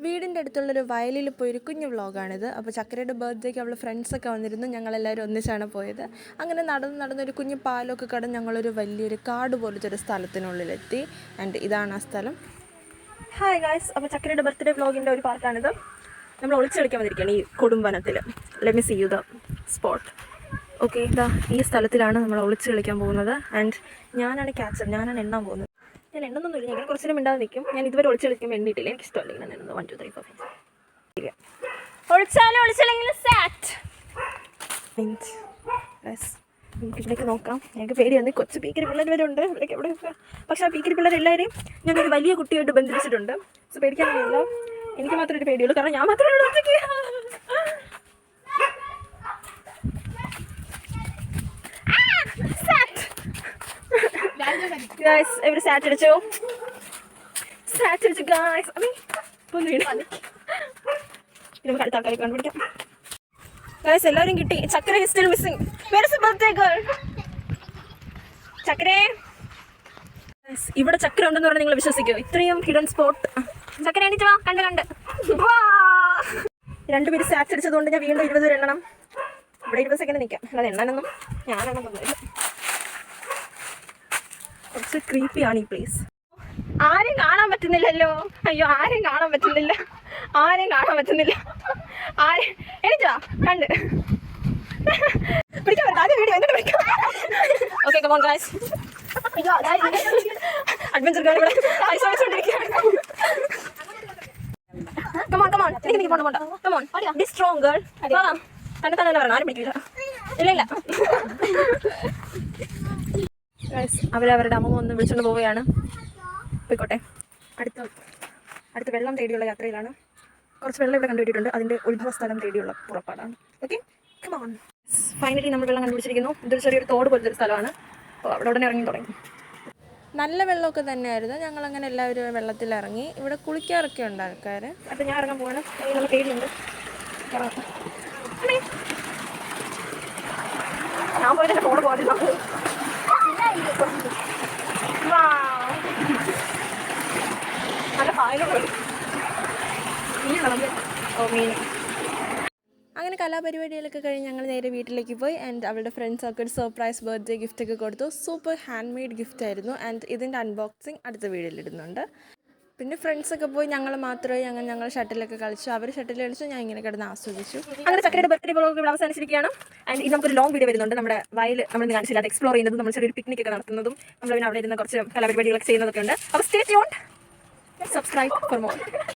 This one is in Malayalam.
വീടിൻ്റെ അടുത്തുള്ളൊരു വയലിൽ പോയൊരു കുഞ്ഞു വ്ളോഗാണിത്. അപ്പോൾ ചക്കരയുടെ ബർത്ത്ഡേക്ക് അവൾ ഫ്രണ്ട്സൊക്കെ വന്നിരുന്നു. ഞങ്ങളെല്ലാവരും ഒന്നിച്ചാണ് പോയത്. അങ്ങനെ നടന്നൊരു കുഞ്ഞു പാലമൊക്കെ കടന്ന് ഞങ്ങളൊരു വലിയൊരു കാട് പോലത്തെ ഒരു സ്ഥലത്തിനുള്ളിലെത്തി. ആൻഡ് ഇതാണ് ആ സ്ഥലം. ഹായ് ഗായ്സ്, അപ്പോൾ ചക്കരയുടെ ബർത്ത്ഡേ വ്ളോഗിൻ്റെ ഒരു പാർട്ടാണിത്. നമ്മൾ ഒളിച്ചു കളിക്കാൻ വന്നിരിക്കുകയാണ് ഈ കൊടുംവനത്തിൽ. Let me see you the spot. Okay, ഇതാ ഈ സ്ഥലത്തിലാണ് നമ്മൾ ഒളിച്ചു കളിക്കാൻ പോകുന്നത്. ആൻഡ് ഞാനാണ് ക്യാച്ചർ, ഞാനാണ് എണ്ണാൻ പോകുന്നത്. ഞാൻ എണ്ണൊന്നുമില്ല, ഞങ്ങൾ കുറച്ച് നേരം മിണ്ടാതെ നിൽക്കും. ഞാൻ ഇതുവരെ ഒളിച്ചു കളിക്കാൻ വേണ്ടിയിട്ടില്ല, എനിക്ക് ഇഷ്ടമല്ല ഇങ്ങനെ എണ്ണുന്നത്. 1 2 3 4 5 ഒളിച്ചില്ലെങ്കിലും സാറ്റ്. നമുക്ക് ഇവിടേക്ക് നോക്കാം. ഞങ്ങൾക്ക് പേടിയാണ്, കൊച്ചു പീക്കരി പിള്ളേർ വരെ ഉണ്ട് ഇവിടേക്ക് എവിടെയൊക്കെ. പക്ഷേ ആ പീക്കരി പിള്ളേരെല്ലാവരെയും ഞാനൊരു വലിയ കുട്ടിയായിട്ട് ബന്ധിപ്പിച്ചിട്ടുണ്ട്. സോ പേടിക്കാനൊന്നുമില്ല. എനിക്ക് മാത്രമേ ഒരു പേടിയുള്ളൂ, കാരണം ഞാൻ മാത്രമേ ഉള്ളൂ ഒറ്റയ്ക്ക്. ഗായ്സ്, എവിടെ സാറ്റ് അടിച്ചു ഗായ്സ്. നമുക്ക് അടുത്ത ആൾക്കാരെ കണ്ടുപിടിക്കാം. ഗായ്സ്, എല്ലാവരും കിട്ടി. Chakkara is still missing. Where is the birthday girl? ചക്കരേ, ഇവിടെ ചക്കര ഉണ്ടെന്ന് പറഞ്ഞാൽ നിങ്ങൾ വിശ്വസിക്കുമോ? ഇത്രയും ഹിഡൻ സ്പോട്ട്. ചക്കര എണീറ്റ് വാ, കണ്ട് രണ്ടുപേര് സാറ്റ് അടിച്ചതുകൊണ്ട് ഞാൻ വീണ്ടും 20 എണ്ണണം. ഇവിടെ 20 സെക്കൻഡ് നിൽക്കാം, അല്ലാതെ എണ്ണാനൊന്നും ഞാനെണ്ണം തന്നില്ല. കുറച്ച് ക്രീപ്പിയാണ് ഈ പ്ലേസ്. ആരെയും കാണാൻ പറ്റുന്നില്ലല്ലോ. അയ്യോ, ആരെയും കാണാൻ പറ്റുന്നില്ല. എണീറ്റാ കണ്ട് പിടിക്കാൻ പറ്റാ. ആദ്യം വീഡിയോ എന്നിട്ട് പിടിക്കാം. Okay, come on guys. അയ്യോ, അഡ്വഞ്ചർ ഗേൾ ഇവിടെ പൈസ വെച്ചോണ്ടിരിക്കുകയാണ്. Come on. എനിക്ക് പോണ്ട. Come on. Be strong girl. തന്നെ പറഞ്ഞു, ആരും പിടിക്കില്ല. ഇല്ല. അവരവരുടെ അമ്മ ഒന്ന് വിളിച്ചുകൊണ്ട് പോവുകയാണ്. പോയിക്കോട്ടെ. അടുത്ത വെള്ളം തേടിയുള്ള യാത്രയിലാണ്. കുറച്ച് വെള്ളം ഇവിടെ കണ്ടുപിടിച്ചിട്ടുണ്ട്. അതിൻ്റെ ഉത്ഭവ സ്ഥലം തേടിയുള്ള പുറപ്പാടാണ്. Okay, come on. ഫൈനലി നമ്മൾ വെള്ളം കണ്ടുപിടിച്ചിരിക്കുന്നു. ഇതൊരു ചെറിയൊരു തോട് പോലത്തെ ഒരു സ്ഥലമാണ്. അപ്പോൾ അവിടെ ഉടനെ ഇറങ്ങി തുടങ്ങി. നല്ല വെള്ളമൊക്കെ തന്നെയായിരുന്നു. ഞങ്ങളങ്ങനെ എല്ലാവരും വെള്ളത്തിലിറങ്ങി. ഇവിടെ കുളിക്കാറൊക്കെ ഉണ്ട് ആൾക്കാർ. അപ്പോൾ ഞാൻ ഇറങ്ങാൻ പോവാണ്. നമ്മൾ പേടിയുണ്ട്. ഞാൻ പോയിട്ട് എൻ്റെ ഫോണ് പോകാൻ നല്ല ഫായലുകൾ. മീൻ. അങ്ങനെ കലാപരിപാടികളൊക്കെ കഴിഞ്ഞ് ഞങ്ങൾ നേരെ വീട്ടിലേക്ക് പോയി. ആൻഡ് അവളുടെ ഫ്രണ്ട്സൊക്കെ ഒരു സർപ്രൈസ് ബർത്ത്ഡേ ഗിഫ്റ്റൊക്കെ കൊടുത്തു. സൂപ്പർ ഹാൻഡ് മെയ്ഡ് ഗിഫ്റ്റ് ആയിരുന്നു. ആൻഡ് ഇതിൻ്റെ അൺബോക്സിങ് അടുത്ത വീഡിയോയിലിടുന്നുണ്ട്. പിന്നെ ഫ്രണ്ട്സൊക്കെ പോയി, ഞങ്ങൾ മാത്രമായി ഞങ്ങൾ ഷട്ടിലൊക്കെ കളിച്ചു. അവർ ഷട്ടിൽ കളിച്ചു, ഞാൻ ഇങ്ങനെ കിടന്ന് ആസ്വദിച്ചു. അങ്ങനെ ചക്കരയുടെ ബർത്ത്ഡേ വ്ളോഗ് ഇവിടെ അവസാനിച്ചിരിക്കുകയാണ്. ആൻഡ് ഇത് നമുക്കൊരു ലോങ് വീഡിയോ വരുന്നുണ്ട്. നമ്മുടെ വയൽ നമ്മൾ കാണിച്ചില്ല, അത് എക്സ്പ്ലോർ ചെയ്യുന്നതും നമ്മൾ ചെറിയൊരു പിക്നിക് ഒക്കെ നടത്തുന്നതും നമ്മൾ പിന്നെ അവിടെ ഇരുന്ന് കുറച്ച് കലാപരിപാടികളൊക്കെ ചെയ്യുന്നതൊക്കെ ഉണ്ട്. അപ്പോൾ stay tuned, subscribe for more.